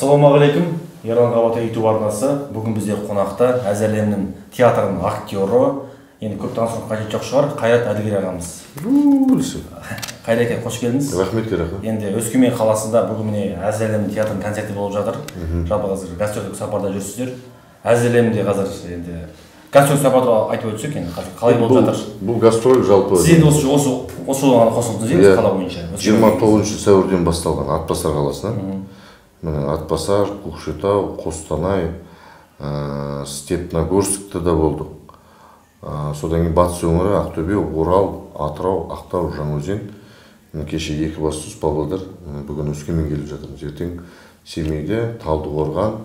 Ассалаумағалейкум, Ерлан Қабатай YouTube арнасы. Бүгін бізде қонақта Әзірлемнің театрының актері, енді көп танысуға қажет жоқ шығар, Қайрат Әділгер ағамыз. Қайрат, қош келдіңіз. Рахмет, рахмет. Енді Өскемен қаласында бүгін міне Әзірлемнің театрының концерті болып жатыр. Жалпы қазір гастрольдік сапарда жүрсіздер. Әзірлемде қазір енді гастрольдік сапарды айтып өтсек, енді қазір қалай болып жатыр? Бұл гастроль жалпы. Сіз енді осы жылы ғана қосылдыңыз енді қала бойынша. 29 сәуірден басталған Атбасар қаласынан. Міне Атбасар, Көкшетау, Қостанай, Степногорскта да болдық. Содан кейін батыс өңірі, Ақтөбе, Орал, Атырау, Ақтау, Жаңаөзен. Кеше Екібастұз, Павлодар, бүгін Өскемен келіп жатырмыз. Ертең Семейде, Талдықорған,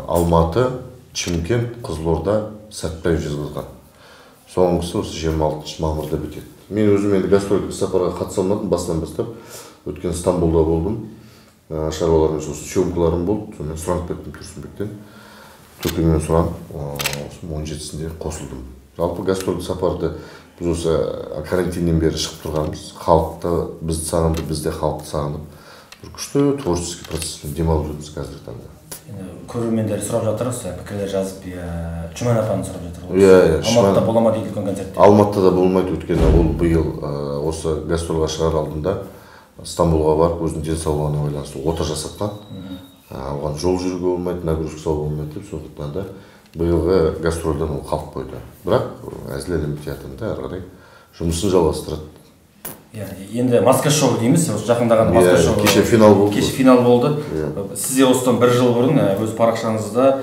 Алматы, Шымкент, Қызылорда, Сәтпаев жезқазған. Соңғысы осы 26 мамырда бітеді. Мен өзім енді гастрольдік сапарға қатыса алмадым, басынан бастап. Өткен Стамбулда болдым. Шаруалармен съемкаларым болды. Сонымен сұранып кеттім Тұрсынбектен. Төкеннен сұранып, 17-сінде қосылдым. Жалпы гастрольдік сапарды біз осы карантиннен бері шығып тұрғанбыз. Халықты бізді сағынды, біз де халықты сағынып. Бір күшті творческий процеспен демалып жүрміз қазіргі таңда. Көрермендер сұрап жатыр, пікірлер жазып, Жұман апаны сұрап жатыр. Алматыда бола ма дейді үлкен концертте? Алматыда болмайды, өйткені ол биыл осы гастрольға шығар алдында Стамбулға барып, өзінің денсаулығына байланысты ота жасатқан. Оған жол жүруге болмайды, нагрузка салуға болмайды деп, сондықтан да биылғы гастрольден ол қалып қойды. Бірақ Әзірлем театрында әрі қарай жұмысын жалғастырады. Енді маска шоу дейміз, жақындаған маска шоу. Кеше финал болды. Кеше финал болды. Сізде осыдан бір жыл бұрын өз парақшаңызда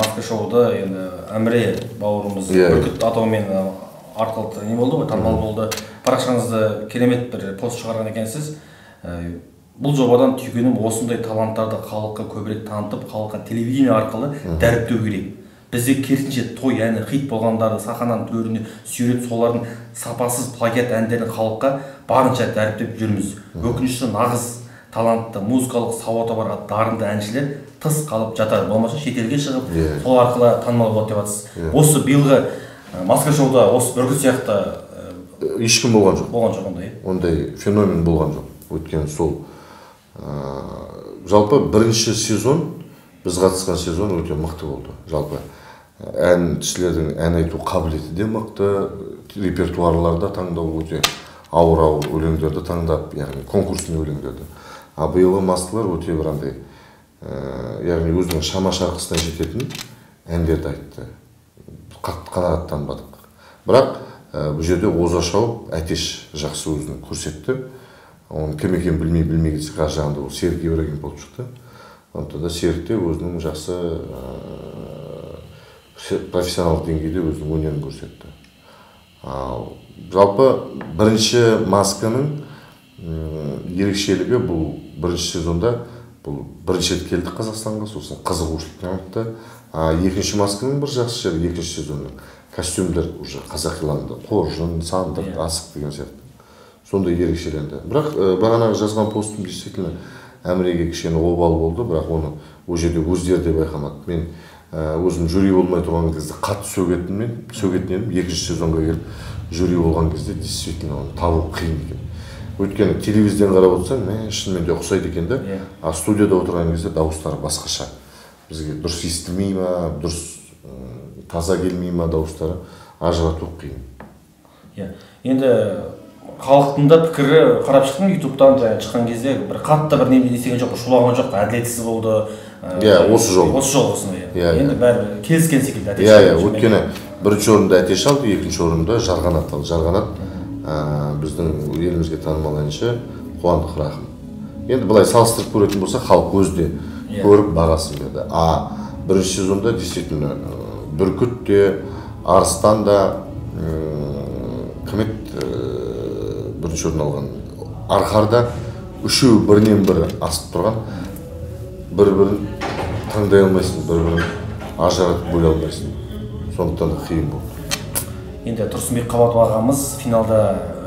маска шоуды енді Әміре бауырымыз бүркіт атауымен арқылы не болды ғой, танымал болды. Парақшаңызда керемет бір пост шығарған екенсіз. Бұл жобадан түйгенім осындай таланттарды халыққа көбірек танытып, халыққа телевидение арқылы дәріптеу керек. Бізде керісінше той әні хит болғандарды сахнаның төріне сүйреп, солардың сапасыз плагиат әндерін халыққа барынша дәріптеп жүрміз. Өкініштісі нағыз талантты, музыкалық сауаты бар дарынды әншілер тыс қалып жатады. Болмаса шетелге шығып, сол арқылы танымал болады деп жатсыз. Осы биылғы маска шоуда осы бүркіт сияқты ешкім болған жоқ. Болған жоқ ондай. Ондай феномен болған жоқ. Өйткені сол жалпы бірінші сезон, біз қатысқан сезон өте мықты болды. Жалпы әншілердің ән айту қабілеті де мықты, репертуарларда таңдау өте ауыр өлеңдерді таңдап, яғни конкурсный өлеңдерді. Биылғы маскалар өте бір андай, яғни өзінің шама шарқысына жететін әндерді айтты. Қанағаттанбадық. Бірақ бұл жерде оза шауып, Әтеш жақсы өзін көрсетті. Оның кім екенін білмей кетсе, қар жағында ол Серік Ибрагим болып шықты. Онда да Серік те өзінің жақсы профессионалдық деңгейде өзінің өнерін көрсетті. Жалпы бірінші масканың ерекшелігі бұл бірінші сезонда бұл бірінші рет келдік Қазақстанға, сосын қызығушылық танытты. Екінші масканың бір жақсы жері екінші сезонның костюмдер уже қазақиланды, қоржын, сандық, асық деген сияқты. Сондай ерекшеленді. Бірақ бағанағы жазған постым действительно Әміреге кішкене обал болды, бірақ оны ол жерде өздері де байқамады. Мен өзім жюри болмай тұрған кезде қатты сөгетін едім. Екінші сезонға келіп жюри болған кезде действительно оны табу қиын екен. Өйткені телевизордан қарап отырсаң, шынымен де ұқсайды екен де, студияда отырған кезде дауыстары басқаша. Бізге дұрыс естілмей ма, дұрыс таза келмей ма дауыстары, ажырату қиын. Енді халықтың да пікірі қарап шықтым ютубтан шыққан кезде бір қатты бір неме десеген жоқ, шулаған жоқ, әділетсіз болды. Осы жол осындай. Енді бәрі келіскен секілді. Өйткені бірінші орында Әтеш алды, екінші орында Жарғанат алды. Жарғанат біздің елімізге танымал әнші Қуандық Рахым. Енді былай салыстырып көретін болса, халық өзі де көріп бағасын берді. Бірінші сезонда действительно Бүркіт те, Арыстан да, кім еді бірінші орын алған, Арқарда үшеуі бірінен бірі асып тұрған, бір-бірін таңдай алмайсың, бір-бірін ажыратып бөле алмайсың. Сондықтан да қиын болды. Енді Тұрсынбек Қабатов ағамыз финалда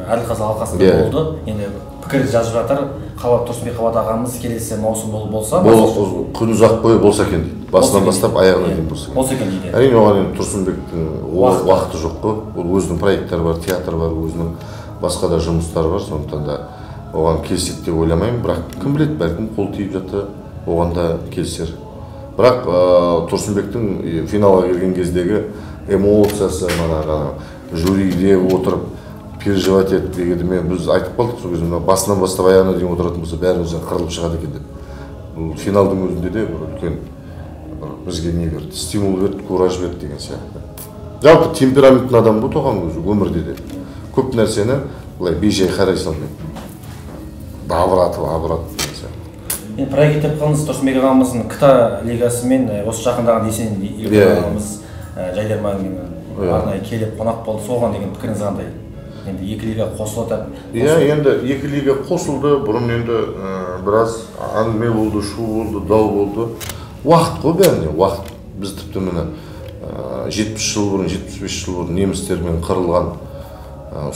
Әділқазы алқасында болды. Енді пікір жазып жатыр. Тұрсынбек Қабатов ағамыз келесі маусым болса, күн ұзақ бойы болса екен дейді. Басынан бастап аяғына дейін болса екен дейді. Әрине оған Тұрсынбектің уақыты жоқ қой. Ол өзінің проекттері бар, театр бар, өзінің басқа да жұмыстары бар. Сондықтан да оған келсек деп ойламаймын. Бірақ кім біледі, бәлкім қол тиіп жатты, оғанда келсер. Бірақ Тұрсынбектің финалға келген кездегі эмоциясы, жюриде отырып переживать етіп дегенде біз айтып қалдық сол кезде, басынан бастап аяғына дейін отыратын болса бәрімізден қырылып шығады екен деп. Финалдың өзінде де бір үлкен бізге не берді, стимул берді, кураж берді деген сияқты. Жалпы темпераментті адам бұл тоған өзі өмірде де көп нәрсені былай бейжай қарай салмайды. Абыратып деген сияқты. Проект деп қалыңыз, Тұрсынбек ағамыздың КТА лигасы мен осы жақындағы Есен Елбек ағамыз Жайдарман арнайы келіп қонақ болды. Соған деген пікіріңіз қандай? Енді екі лига қосылды. Енді екі лига қосылды. Бұрын енді біраз әңгіме болды, шу болды, дау болды. Уақыт қой бәріне, уақыт. Біз тіпті міне 70 жыл бұрын, 75 жыл бұрын немістермен қырылған,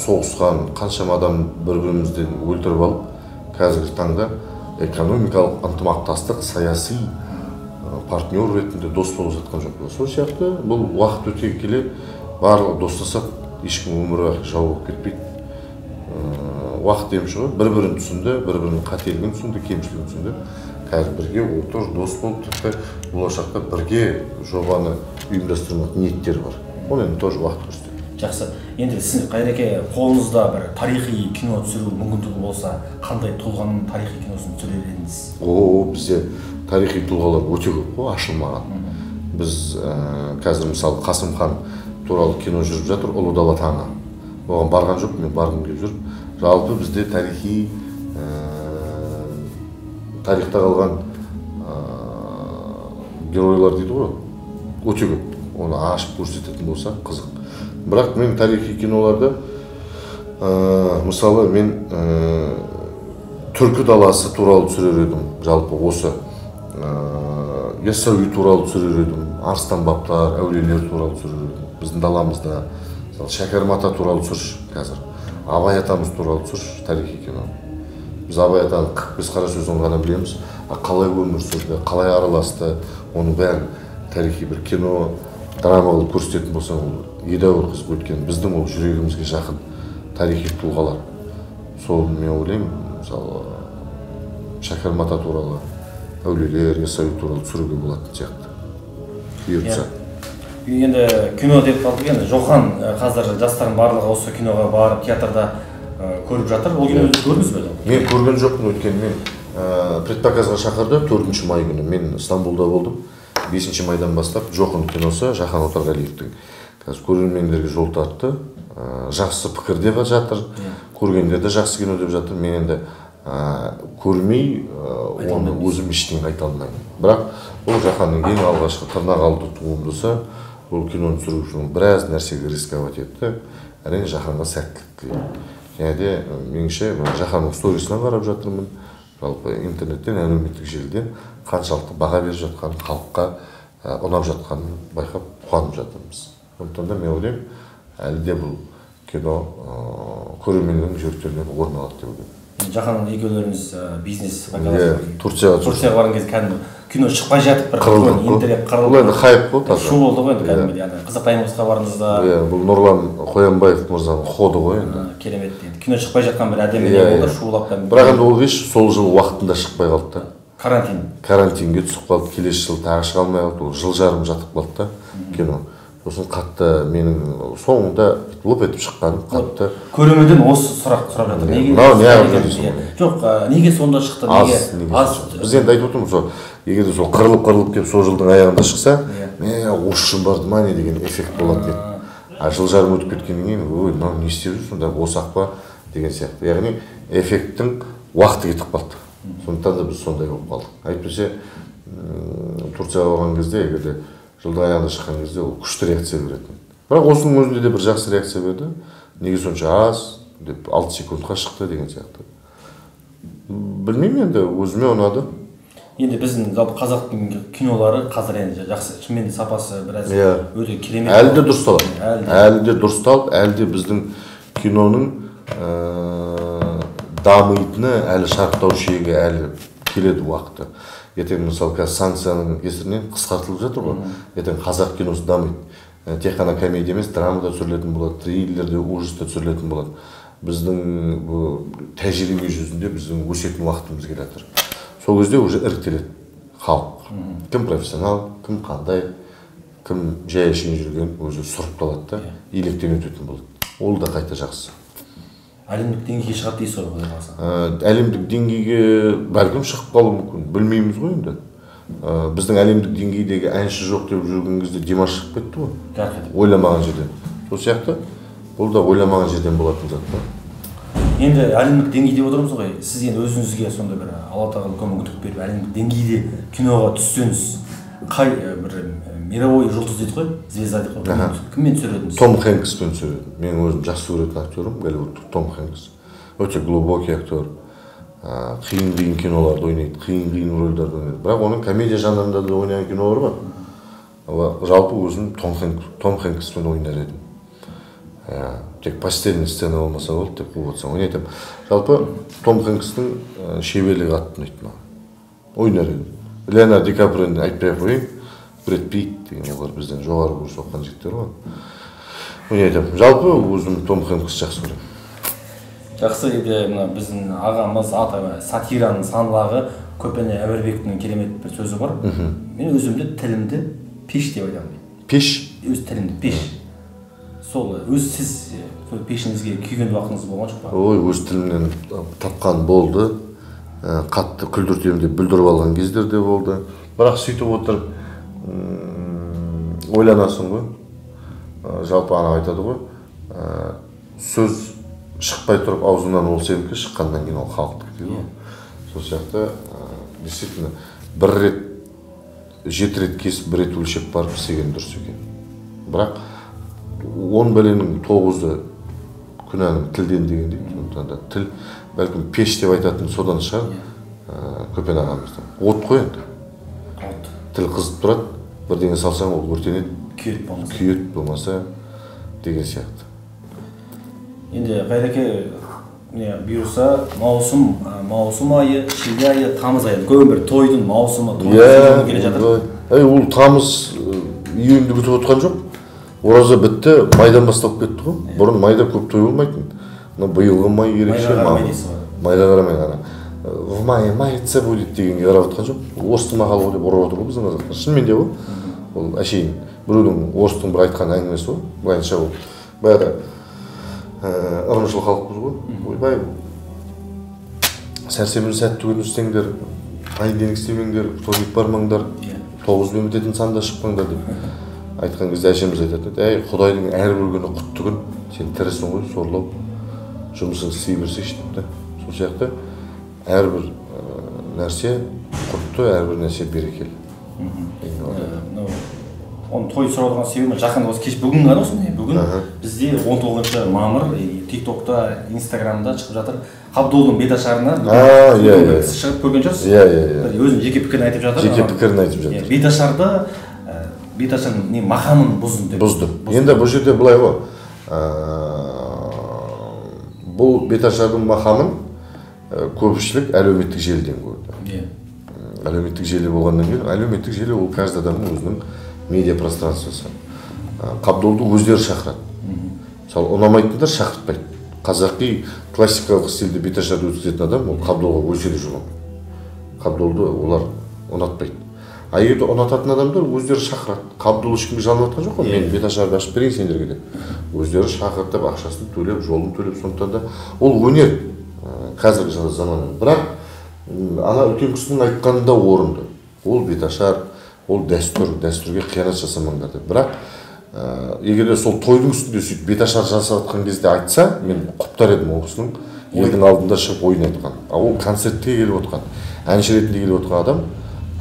соғысқан қаншама адам бір-бірімізден өлтіріп алып, қазіргі таңда экономикалық ынтымақтастық, саяси партнер ретінде дос болып жатқан жоқ. Сол сияқты бұл уақыт өте келе барлығы достасып, ешкім өмірі жау болып кетпейді. Уақыт емші ғой, бір-бірін түсінді, бір-бірінің қателігін түсінді, кемшілігін түсінді. Қазір бірге отыр, дос болып, тіпті болашақта бірге жобаны ұйымдастырмақ ниеттер бар. Ол енді тоже уақыт көрсетеді. Жақсы. Енді сіз Қайреке қолыңызда бір тарихи кино түсіру мүмкіндігі болса, қандай тұлғаның тарихи киносын түсірер едіңіз? Бізде тарихи тұлғалар өте көп қой, ашылмаған. Біз қазір мысалы Қасымхан туралы кино жүріп жатыр, Ұлы Дала таңы. Оған барған жоқ, мен барғым келіп жүріп. Жалпы бізде тарихи тарихта қалған геройлар дейді ғой, өте көп. Оны ашып көрсететін болса қызық. Бірақ мен тарихи киноларды, мысалы мен Түркі даласы туралы түсірер едім, жалпы осы. Яссауи туралы түсірер едім, Арыстан бабтар, әулиелер туралы түсірер едім. Біздің даламызда Шәкәрім ата туралы түсірші қазір. Абай атамыз туралы түсірші тарихи кино. Біз Абай атаның 45 қара сөзін ғана білеміз. Қалай өмір сүрді, қалай араласты, оның бәрін тарихи бір кино, драма қылып көрсететін болса, ол едәуір қызық өткен. Біздің ол жүрегімізге жақын тарихи тұлғалар. Сол мен ойлаймын, мысалы Шәкәрім ата туралы, әулиелер, Яссауи туралы түсіруге болатын сияқты. Бұйыртса. Енді кино деп қалдық, енді Жохан қазір жастардың барлығы осы киноға барып театрда көріп жатыр. Ол киноны көрдіңіз бе? Мен көрген жоқпын, өйткені мен предпоказға шақырды 4 май күні. Мен Стамбулда болдым. 5 майдан бастап Жохан киносы Жахан Отарғалиевтің. Қазір көрермендерге жол тартты. Жақсы пікір деп жатыр. Көргендер де жақсы кино деп жатыр. Мен енді көрмей, оны өзім ештеңе айта алмаймын. Бірақ ол Жаханның ең алғашқы тырнақалды туындысы. Ол киноны түсіру үшін біраз нәрсеге рисковать етті. Әрине Жаханға сәттілік тілеймін. Және де меніңше Жаханның сторисынан қарап жатырмын. Жалпы интернеттен, әлеуметтік желіден қаншалықты баға беріп жатқан, халыққа ұнап жатқанын байқап қуанып жатырмыз. Сондықтан да мен ойлаймын, әлі де бұл кино көрерменнің жүректерінен орын алады деп ойлаймын. Жахан екеулеріңіз бизнес Турцияға барған кезде кәдімгі кино шықпай жатып бір интернет қырылды. Бұл енді хайп қой таза. Шу болды ғой енді кәдімгідей. Қызық таймысқа барыңызда. Бұл Нұрлан Қоянбаев мырзаның ходы ғой енді. Керемет енді. Кино шықпай жатқан бір әдемі не болды, шулап. Бірақ енді ол сол жыл уақытында шықпай қалды да. Карантинге түсіп қалды. Келесі жыл тағы шыға алмай қалды. Ол жыл жарым жатып қалды да кино. Сосын қатты менің соңында лып етіп шыққан қатты. Көрерменден осы сұрақ сұрап жатыр. Жоқ, неге сонда шықты? Біз енді айтып отырмыз, егер де сол қырылып келіп сол жылдың аяғында шықса, осы үшін барды ма не деген эффект болады деді. Жыл жарым өтіп кеткеннен кейін, ой, мынау не істеп жүр, сонда осақ па деген сияқты. Яғни эффекттің уақыты кетіп қалды. Сондықтан да біз сондай болып қалдық. Әйтпесе Турцияға барған кезде, егер де жылдың аяғында шыққан кезде ол күшті реакция беретін. Бірақ осының өзінде де бір жақсы реакция берді. Неге сонша аз деп 6 секундқа шықты деген сияқты. Білмеймін енді, өзіме ұнады. Енді біздің жалпы қазақтың кинолары қазір енді жақсы, шынымен де сапасы біраз өте керемет. Әлі де дұрысталып, әлі де біздің киноның дамитыны, әлі шарықтау шегі әлі келеді уақыты. Ертең мысалы қазір санкцияның кесірінен қысқартылып жатыр ғой. Ертең қазақ киносы дамиды. Тек қана комедия емес, драма да түсірілетін болады, триллер де, ужас та түсірілетін болады. Біздің тәжірибе жүзінде біздің өсетін уақытымыз келе жатыр. Сол кезде уже іріктеледі. халық. Кім профессионал, кім қандай, кім жай ішіне жүрген өзі сұрыпталады да, електен өтетін болады. Ол да қайта жақсы. Әлемдік деңгейге шығады дейсіз ғой, Құдай қаласа. Әлемдік деңгейге бәлкім шығып қалуы мүмкін, білмейміз ғой енді. Біздің әлемдік деңгейдегі әнші жоқ деп жүрген кезде Димаш шығып кетті ғой. Ойламаған жерден. Сол сияқты бұл да ойламаған жерден болатын зат па. Енді әлемдік деңгей деп отырмыз ғой. Сіз енді өзіңізге сонда бір Алла тағала үлкен мүмкіндік беріп әлемдік деңгейде киноға түссеңіз, қай бір мировой жұлдыз дейді ғой, звезда дейді ғой. Кіммен түсіредіңіз? Том Хэнкспен түсіредім. Мен өзім жақсы көретін актерім, Голливудтық Том Хэнкс. Өте глубокий актер. Қиын киноларды ойнайды, қиын рөлдерді ойнайды. Бірақ оның комедия жанрында да ойнаған кинолар бар. Жалпы өзім Том Хэнкспен ойнар едім. Тек постельный сцена болмаса болды деп қуып отырсам ойнайтын. Жалпы Том Хэнкстің шеберлігі қатты ұнайды маған. Ойнар едім. Леонардо Ди Каприоны айтпай ақ қояйын. Бред Питт деген олар бізден жоғары курс оқыған жігіттер ғой. Ойнайтын. Жалпы өзім Том Хэнкс жақсы көремін. Жақсы, енді мына біздің ағамыз сатираның санлағы Көпен Әмірбектің керемет бір сөзі бар. Мен өзімді тілімді пеш деп айтамын. Пеш? Өз тілімді пеш. Сол өз сіз пешіңізге күйген уақытыңыз болған жоқ па? Ой, өз тілімнен тапқан болды. Қатты күлдіртемін деп бүлдіріп алған кездер де болды. Бірақ сөйтіп отырып ойланасың ғой. Жалпы ана айтады ғой. Сөз шықпай тұрып аузынан ол сенікі, шыққаннан кейін ол халықтық дейді ғой. Сол сияқты действительно бір рет 7 рет кесіп, бір рет өлшеп барып істеген дұрыс екен. Бірақ 10 бәленің 9-ы күнәнің тілден деген дейді. Сондықтан да тіл бәлкім пеш деп айтатын содан шығар. Көпен ағамыздан. От қой енді. Тіл қызып тұрады, бірдеңе салсаң ол өртенеді, күйеді болмаса деген сияқты. Енді Қайреке бұйырса маусым айы, шілде айы, тамыз айы, көбін бір тойдың маусымы, тойдың келе жатыр. Ол тамыз июньді күтіп отқан жоқ. Ораза бітті, майдан бастап кетті ғой. Бұрын майда көп той болмайтын. Биылғы май ерекше. Майға қарамай ғана. В мае майца будет дегенге қарап отқан жоқ. Орыстың мақалы ғой деп ұрып отыр ғой біздің қазақтар. Шынымен де ғой. Ол әшейін біреудің орыстың бір айтқан әңгімесі ғой. Былайынша ол бәрі ырымшыл халықпыз ғой. Ойбай, сәрсенбі сәтті күн істеңдер, айденік істемеңдер, той бармаңдар, 9-бен бітетін санда шықпаңдар деп айтқан кезде әшеміз айтады. Әй, Құдайдың әрбір күні құтты күн, сен тірісің ғой, сорлау, жұмысың істей берсейші депті. Сол сияқты әрбір нәрсе құтты, әрбір нәрсе берекелі. Оны той сұрап отырған себебі жақын осы кеш бүгін ғана осындай. Бүгін бізде 19 мамыр TikTokта, Instagramда шығып жатыр. Қабдолдың беташарына шығып көрген жоқсыз? Өзінің жеке пікірін айтып жатыр. Жеке пікірін айтып жатыр. Беташардың мақамын бұзды. Бұзды. Енді бұл жерде былай ғой. Бұл беташардың мақамын көпшілік әлеуметтік желіден көрді. Әлеуметтік желі болғаннан кейін, әлеуметтік желі ол каждый адамның өзінің медиа пространствосы. Қабдолды өздері шақырады. Мысалы, ұнамайтындар шақыртпайды. Қазақи классикалық стильде беташарды өткізетін адам, ол Қабдолға өсері жолын. Қабдолды олар ұнатпайды. А егер ұнататын адамдар өздері шақырады. Қабдол ешкімге жалынып жатқан жоқ қой, мен беташарды ашып берейін сендерге деп. Өздері шақыртып, ақшасын төлеп, жолын төлеп, сондықтан да ол өнер қазіргі заманның. Бірақ ана үлкен кісінің айтқанында орынды. Ол беташар, ол дәстүрге қиянат жасамаңдар деп. Бірақ егер де сол тойдың үстінде сөйтіп беташар жасап жатқан кезде айтса, мен құптар едім ол кісінің елдің алдында шығып ойын айтқан. Ол концертке келіп отқан, әнші ретінде келіп отқан адам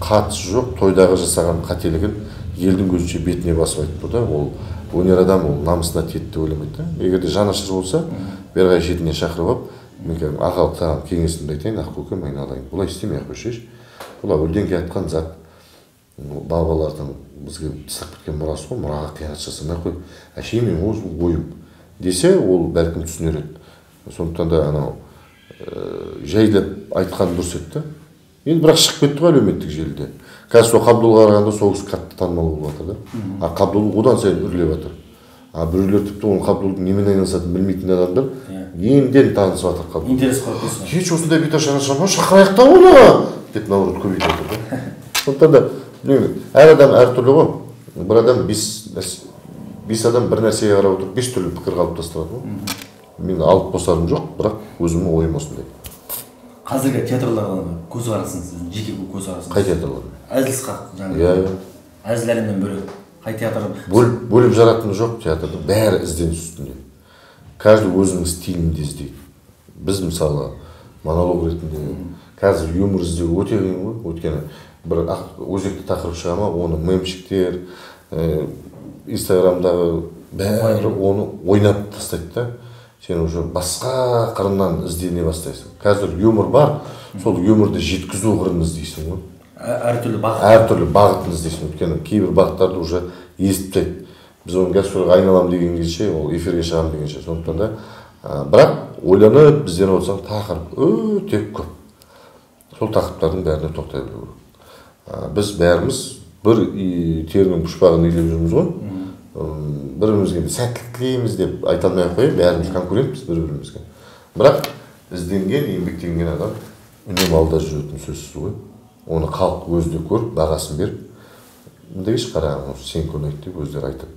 қатысы жоқ, тойдағы жасаған қателігін елдің көзінше бетіне басып айтты да. Ол өнер адам, ол намысына тиеді деп ойламайды. Егер де жанашыр болса, берғай шетіне шақырып алып, мен ағалық саған кеңесімді айтайын, ақкөкем айналайын. Бұлай істемей ақ қойшы. Бұлар өлден келатқан зат. Бабалардың бізге тастап кеткен мұрасы ғой, мұраға қиянат жасамай қой, әшейін мен өз ойым десе, ол бәлкім түсінер еді. Сондықтан да анау жайлап айтқан дұрыс еді. Енді бірақ шығып кетті ғой әлеуметтік желіде. Қазір сол Қабдолға қарағанда сол кісі қатты танымал болып жатыр да. А Қабдол одан сайын үрлеп жатыр. А біреулер тіпті оның Қабдолдың немен айналысатынын білмейтін адамдар енден танысып жатыр Қабдол. Интерес қалып кетсін. Еш осындай беташар ашама шақырайық та оны деп наоборот көбейтіп жатыр да. сондықтан да білмеймін, әр адам әртүрлі ғой. Бір адам бес адам бір нәрсеге қарап отырып 5 түрлі пікір қалыптастырады ғой. Мен алып қосарым жоқ, бірақ өзімнің ойым осындай. Қазіргі театрларға көзқарасыңыз, жеке көзқарасыңыз. Қай театрлар? Әзіл-сықақ жаңағы. Әзіл әлемнен бөлек. Қай театр? Бөліп жаратыны жоқ театрдың, бәрі ізденіс үстінде. Каждый өзінің стилінде іздейді. Біз мысалы монолог ретінде қазір юмор іздеу өте қиын ғой. Өйткені бір өзекті тақырып шыға ма, оны мемшіктер, Инстаграмдағы бәрі оны ойнап тастайды да. Сен уже басқа қырынан іздене бастайсың. Қазір юмор бар, сол юморды жеткізу қырын іздейсің ғой. Әртүрлі бағытын іздейсің. Өйткені кейбір бағыттарды уже естіп. Біз оны гастрольге айналам деген кезде, ол эфирге шығам дегенше. Сондықтан да, бірақ ойланып бізден отырсаң тақырып өте көп. Сол тақырыптардың бәріне тоқтай білу керек. Біз бәріміз бір терінің пұшпағын илеп жүрміз ғой. Бір-бірімізге сәттілік тілейміз деп айта алмай қойып, бәріміз конкурентпіз бір-бірімізге. Бірақ ізденген, еңбектенген адам үнемі алда жүретін сөзсіз ғой. Оны халық өзі де көріп, бағасын беріп, мындайшы қарағым, сен көне айт деп өздері айтады.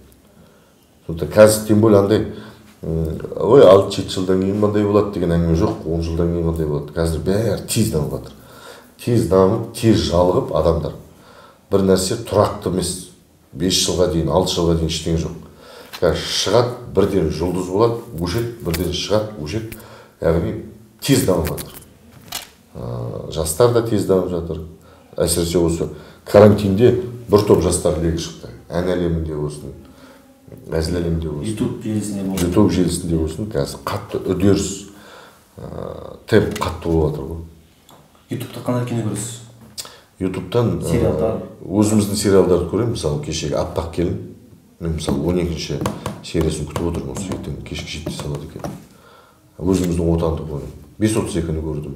Сондықтан қазір тем более андай, ой, 6-7 жылдан кейін мындай болады деген әңгіме жоқ, 10 жылдан кейін мындай болады. Қазір бәрі тез дамып жатыр. Тез дамып, тез жалығып адамдар. Бір нәрсе тұрақты емес. 5 жылға дейін, 6 жылға дейін ештеңе жоқ. Қазір шығады, бірден жұлдыз болады, өшеді, бірден шығады, өшеді. Яғни тез дамып жатыр. Жастар да тез дамып жатыр. Әсіресе осы карантинде бір топ жастар легі шықты. Ән әлемінде болсын, әзіл әлемінде болсын, YouTube желісінде болсын, қазір қатты үдеріс, темп қатты болып жатыр ғой. YouTube'да қандай кино көресіз? YouTube'дан өзіміздің сериалдарды көремін. Мысалы, кешегі Аппақ келін, мен мысалы 12-ші сериясын күтіп отырмын, осы ертең кешкі 7-де салады екен. Өзіміздің отандық ойын. 5.32-ні көрдім.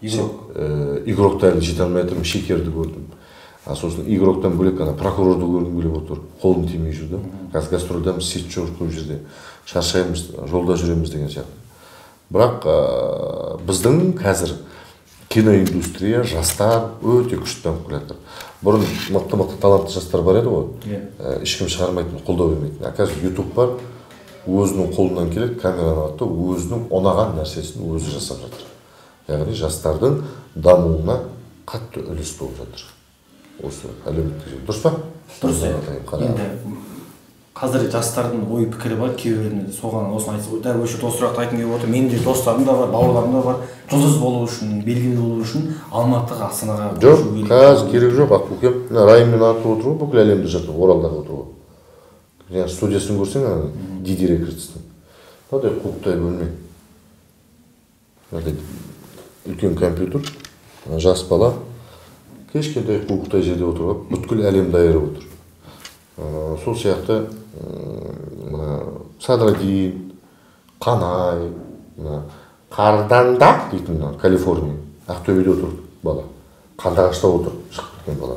Игрокты әлі жете алмай жатырмын, Шекерді көрдім. Сосын игроктан бөлек прокурорды көргім келіп отыр. Қолым тимей жүрді. Қазір гастрольдамыз, сет жоқ көп жерде. Шаршаймыз, жолда жүреміз деген сияқты. Бірақ біздің қазір киноиндустрия, жастар өте күшті дамып келе жатыр. Бұрын мықты талантты жастар бар еді ғой. Ешкім шығармайтын, қолдау бермейтін. Қазір YouTube бар, өзінің қолынан келеді, камераны алады, өзінің ұнаған нәрсесін өзі жасап жатыр. Яғни жастардың дамуына қатты үлес болып жатыр. Осы әлеуметтік желі. Дұрыс па? Дұрыс. Енді қазір жастардың ой пікірі бар, кейбіреуіне соған осыны айтып, дәл осы сұрақты айтқым келіп отыр. Менде достарым да бар, бауырларым да бар. Жұлдыз болу үшін, белгілі болу үшін Алматыға, Астанаға жоқ, қазір керек жоқ. Ақбөкен райыммен атып отыр ғой, бүкіл әлемде жатыр, Оралдағы отыр ғой. Жаңа студиясын көрсең, Диди Рекордстың. Мынадай қуықтай бөлме. Үлкен компьютер, жас бала, кешкентай қуықтай жерде отырып, бүткіл әлемді айырып отыр. Сол сияқты Садрадин, Қанай, Қардандақ дейтін Калифорния, Ақтөбеде отыр бала, Қандағашта отыр, шығып кеткен бала.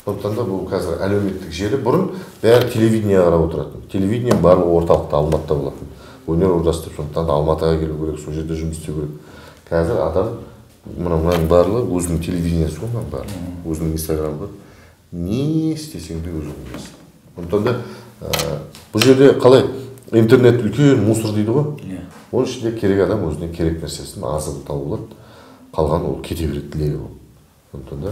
Сондықтан да бұл қазір әлеуметтік желі. Бұрын бәрі телевидение қарап отыратын. Телевидение барлығы орталықта, Алматыда болатын. Өнер ордасы деп, сондықтан да Алматыға келу керек, сол жерде жұмыс істеу керек. Қазір адам мынаның барлығы өзінің телевидениесі ғой, мынаның барлығы, өзінің Инстаграмы бар. Не істесең де өзің білесің. Сондықтан да бұл жерде қалай интернет үлкен мусор дейді ғой. Оның ішінде керек адам өзіне керек нәрсесін азығын тауып алады, қалған ол кете береді тілегі болып. Сондықтан да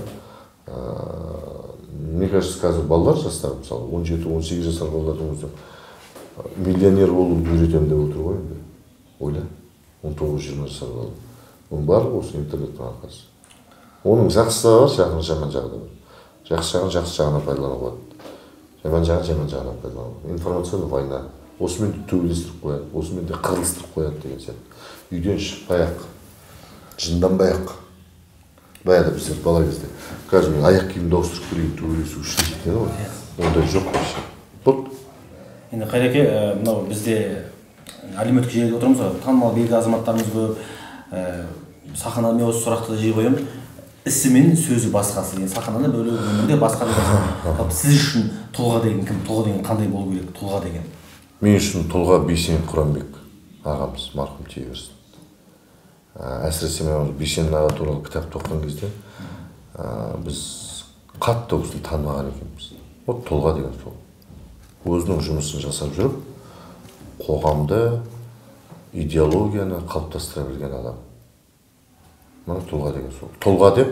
мне кажется, қазір балалар жастар, мысалы 17-18 жасар балалардың өзі миллионер болуды үйретемін деп отыр ғой енді. Ойла, 19-20 жасар бала. Оның барлығы осы интернеттің арқасы. Оның жақсы бар, жаман жағы да бар. Жақсы жағын жақсы жағына пайдалана болады. Жаман жағына пайдалана болады. Информационный война. Осымен де төбелестіріп қояды, осымен де қырылыстырып қояды деген сияқты. Үйден шықпай-ақ, жынданбай-ақ. Баяғыда біздер бала кезде. Қазір мен аяқ киімді ауыстырып келейін, төбелесу үшін жетеді ғой. Ондай жоқ вообще. Болды. Енді Қайреке, мынау бізде әлеуметтік желіде отырмыз ғой, танымал белгілі азаматтарымыз көп. Сахнада мен осы сұрақты жиі қоямын. Ісі мен сөзі басқасы деген. Сахнада бөлек өмірде басқа деген. Сіз үшін тұлға деген кім? Тұлға деген қандай болу керек? Тұлға деген. Мен үшін тұлға Бейсен Құранбек ағамыз, марқұм тие берсін. Әсіресе мен Бейсен аға туралы кітапты оқыған кезде біз қатты ол кісіні танымаған екенбіз. Вот Тұлға деген сол. Өзінің жұмысын жасап жүріп, қоғамда идеологияны қалыптастыра білген адам. Мына Тұлға деген сол. Тұлға деп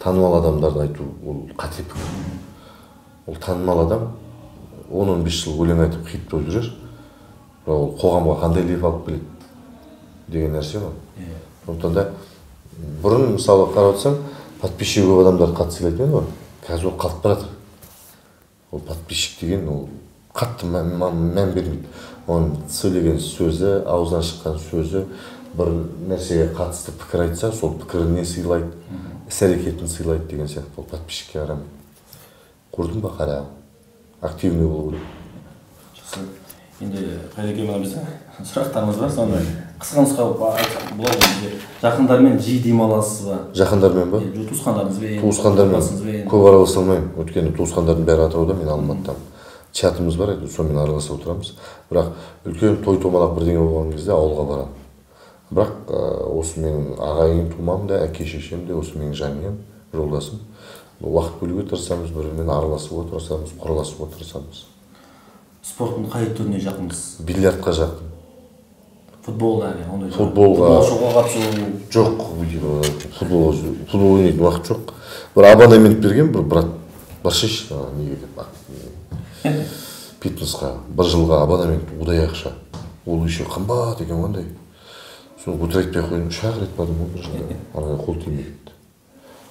танымал адамдарды айту ол қате пікір. Ол танымал адам 10-15 жыл өлең айтып хит болып жүрер, бірақ ол қоғамға қандай леп алып келеді деген нәрсе ғой. Сондықтан да бұрын мысалы қарап отырсаң, подписчигі көп адамдар қатты сыйлайтын еді ғой. Қазір ол қалып баратыр. Ол подписчик деген ол қатты мән бермейді. Оның сөйлеген сөзі, аузынан шыққан сөзі, бір нәрсеге қатысты пікір айтса, сол пікіріне сыйлайды, іс-әрекетін сыйлайды деген сияқты. Ол подписчикке қарамайды. Көрдің ба, қара, активный болу керек. Жақсы. Енді Қайреке мына біздің сұрақтарымыз бар, сонда қысқа нұсқа болады. Жақындармен жиі демаласыз ба? Жақындармен ба? Туысқандарыңызбен? Туысқандармен көп араласа алмаймын. Өйткені туысқандардың бәрі Атырауда, мен Алматыдамын. Чатымыз бар еді, сонымен араласып отырамыз. Бірақ үлкен той-томалақ бірдеңе болған кезде ауылға барамын. Бірақ осы менің ағайын тумам да, әке-шешем де, осы менің жанұям, жолдасым. Уақыт бөлуге тырысамыз, бірімен араласуға тырысамыз, құраласуға тырысамыз. Спорттың қай түріне жақынсыз? Бильярдқа жақын. Футболға? Футболға қатысу? Жоқ, футбол ойнайтын уақыт жоқ. Бір абонемент берген, бір брат, баршиш, неге деп, фитнесқа, бір жылға абонемент удай ақша. Ол еще қымбат екен қандай. Соны өтір айтпай қойдым, 3 рет бардым ғой бір жылда. Арада қол тимейді.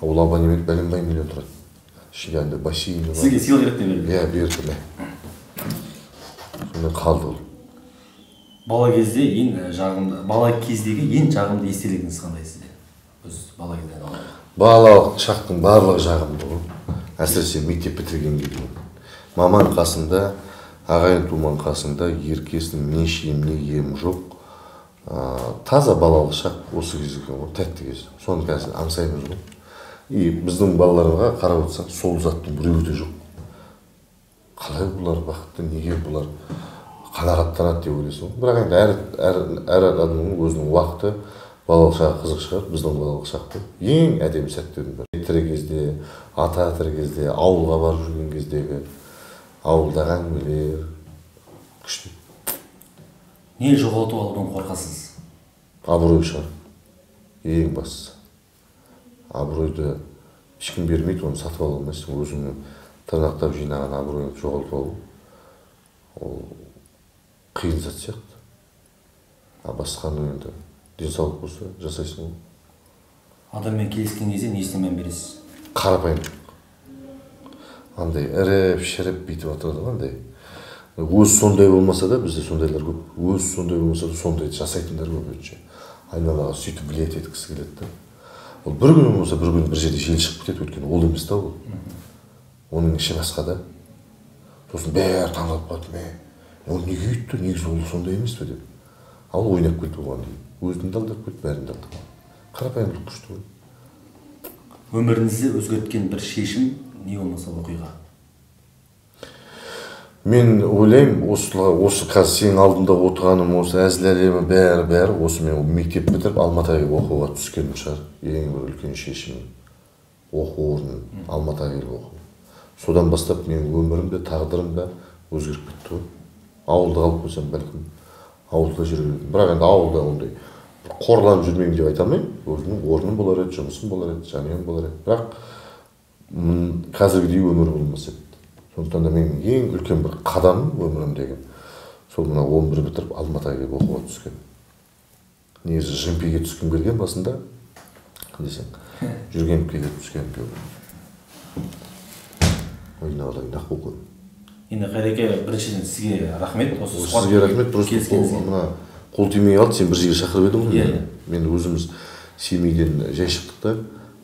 Ол абонемент бәленбай миллион тұрады. Ішінде андай бассейні бар. Сізге сыйлық ретінде берді? Иә, берді. Сонымен қалды ол. Бала кездегі ең жағымды естелігіңіз қандай сізде? Өз бала кезден. Балалық шақтың барлығы жағымды ғой. Әсіресе мектеп бітіргенге дейін. Маман қасында, ағайын туман қасында, еркесін не ішем, не ем жоқ. Таза балалық шақ осы кез екен ғой, тәтті кез. Соны қазір аңсаймыз ғой. И біздің балаларға қарап отырсақ, сол заттың біреуі де жоқ. Қалай бұлар бақытты, неге бұлар қанағаттанады деп ойлайсың. Бірақ енді әр адамның өзінің уақыты, балалық шағы қызық шығар, біздің балалық шақты ең әдемі сәттердің бірі. Тірі кезде, ата тірі кезде, ауылға барып жүрген кездегі ауылдағы әңгімелер күшті. Не жоғалтып алудан қорқасыз? Абырой шығар. Ең бастысы. Абыройды ешкім бермейді, оны сатып ала алмайсың. Өзіңнің тырнақтап жинаған абыройыңды жоғалтып алу. Ол қиын зат сияқты. Басқаны енді денсаулық болса жасайсың ғой. Адаммен келіскен кезде несіне мән бересіз? Қарапайым. Андай іріп-шіріп бүйтіп отырады андай. Өз сондай болмаса да, бізде сондайлар көп. Өз сондай болмаса да, сондай жасайтындар көп өтше. Айналаға сөйтіп білет еткісі келеді. Ол бір күн болмаса, бір күн бір жерде жел шығып кетеді, өйткені ол емес та ол. Оның іші басқа да. Сосын бәрі таңғалып қалды. Ол неге өйтті, негізі ол сондай емес пе деп. Ал ойнап кетті оған дейін. Өзін де алдап кетті, бәрін де алдап кетті. Қарапайымдылық күшті ғой. Өміріңізді өзгерткен бір шешім не болмаса оқиға? Мен ойлаймын, осы қазір сенің алдында отырғаным, осы әзіл әлемі бәрі осы мен мектеп бітіріп Алматыға оқуға түскенім шығар. Ең бір үлкен шешім. Оқу орнын Алматыға келіп оқу. Содан бастап менің өмірім де, тағдырым да өзгеріп кетті ғой. Ауылда қалып қойсам бәлкім ауылда жүре бердім. Бірақ енді ауылда ондай қорланып жүрмеймін деп айта алмаймын. Өзімнің орным болар еді, жұмысым болар еді, жанұям болар еді. Бірақ қазіргідей өмір болмас еді. Сондықтан да менің ең үлкен бір қадамым өмірімдегі сол мына 11 бітіріп Алматыға келіп оқуға түскен. Негізі жымпиге түскім келген басында, десең, жүргеніп келіп түскен пеу. Ойна алайын, ақ оқын. Енді Қайреке, біріншіден сізге рахмет. Сізге рахмет, просто мына қол тимей қалды, сен бір жерге шақырып едің ғой. Мен өзіміз семейден жай шықтық та,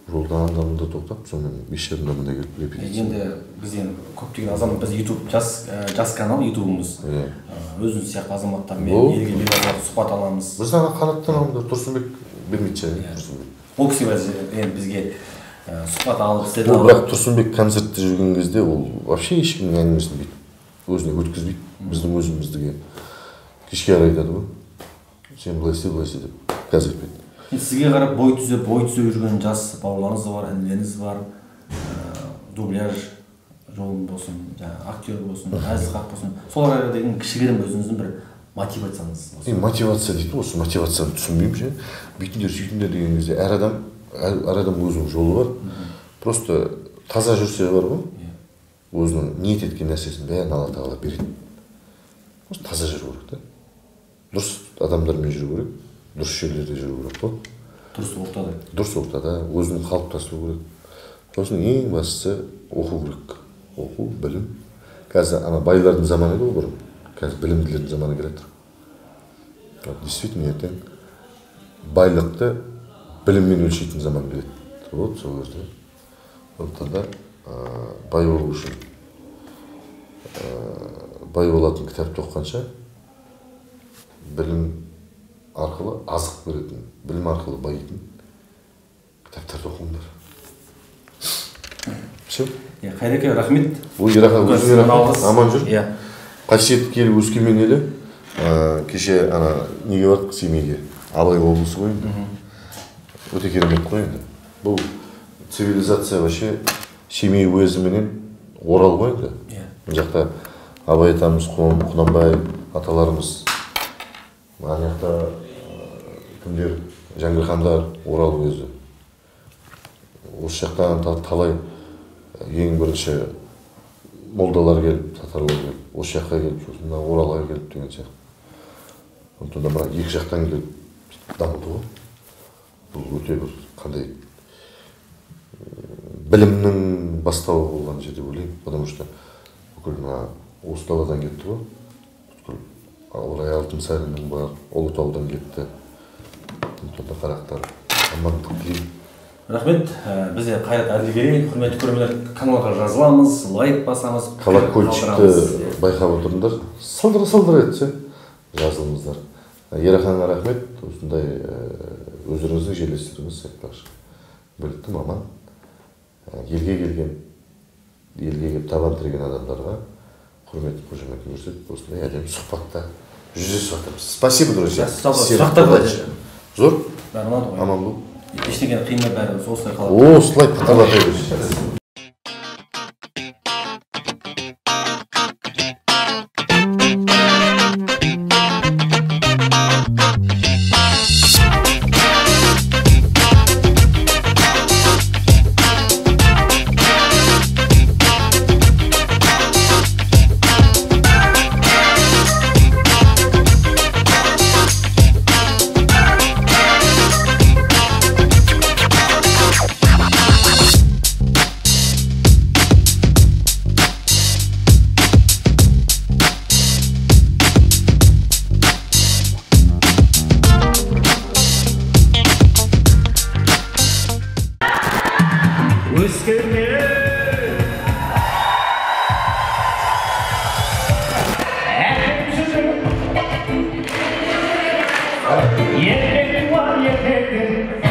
жолда анда-мында тоқтап, сонымен 5-жарымда мында келіп репетиция. Енді бізден көптеген азамат, біз YouTube жас канал YouTube'ымыз. Өзіңіз сияқты азаматтармен елге бейбасақ сұхбат аламыз. Біз ана қанаттан алымда Тұрсынбек бермейді жай. Ол кісі бізге сұхбат алып, істеді. Бірақ Тұрсынбек концертте жүрген кезде ол вообще ешкімнің әңгімесін бүйтіп өзіне өткізбейді. Біздің өзіміздіге кешке айтады ғой. Сен былай істе деп қазір айтпайды. Сізге қарап бой түзеп жүрген жас бауырларыңыз да бар, інілеріңіз бар. дубляж жолын болсын, актер болсын, әзіл-қақ болсын, соларға деген кішігірім өзіңіздің бір мотивацияңыз. Мотивация дейді, осы мотивацияны түсінбеймін ше. Бүйтіңдер, сөйтіңдер деген кезде әр адам өзінің жолы бар. Просто таза жүрсе бар ғой, өзінің ниет еткен нәрсесін бәрін Алла тағала береді. Просто таза жүру керек та. Дұрыс адамдармен жүру керек, дұрыс жерлерде жүру керек қой. Дұрыс ортада өзін қалыптастыру керек. Сосын ең бастысы оқу керек. Оқу, білім. Қазір ана байлардың заманы еді ғой бұрын. Қазір білімділердің заманы келеді. Действительно, ертең байлықты біліммен өлшейтін заман келеді. Вот сол жерде. Сондықтан да бай болу үшін бай болатын кітапты оқығанша білім арқылы азық беретін, білім арқылы байитын кітаптарды оқыңдар. Все. Қайреке, рахмет. Аман жүр. Қасиетті келіп өскемен елі. Кеше неге бардық Семейге. Абай облысы ғой енді. Өте керемет қой енді. Бұл цивилизация вообще Семей уезіменен Орал ғой енді. Бұл жақта Абай атамыз, Құнанбай аталарымыз, ана жақта кімдер, Жәңгір хандар, Орал уезі. Осы жақтан талай ең бірінші молдалар келіп, татарлар келіп, осы жаққа келіп, сосын Оралға келіп деген сияқты. Сондықтан да екі жақтан келіп дамыды ғой. Бұл өте бір қандай білімнің бастауы болған жер деп ойлаймын. Потому что бүкіл осы даладан кетті ғой. Орай Алтынсариннің бар, Ұлытаудан кетті. Сондықтан да қарақтар амандық тілеймін. Рахмет. Бізде Қайрат Әділгерей, құрметті көрермендер, каналға жазыламыз, лайк басамыз. Колокольчикті байқап отырыңдар. Сылдыр етсе жазылыңыздар. Ераханға рахмет. Осындай өздеріңіздің жерлестеріңіз айтпақшы. Білікті маман. Елге келіп табан тіреген адамдарға құрметті қошеметін көрсетіп, осындай әдемі сұхбатта жүздесіп жатырмыз. Спасибо, друзья. Зор? Аман бол. Ештеңені қиынмай бәрі осылай қалады. Осылай қатарлатай берсін. Yeah.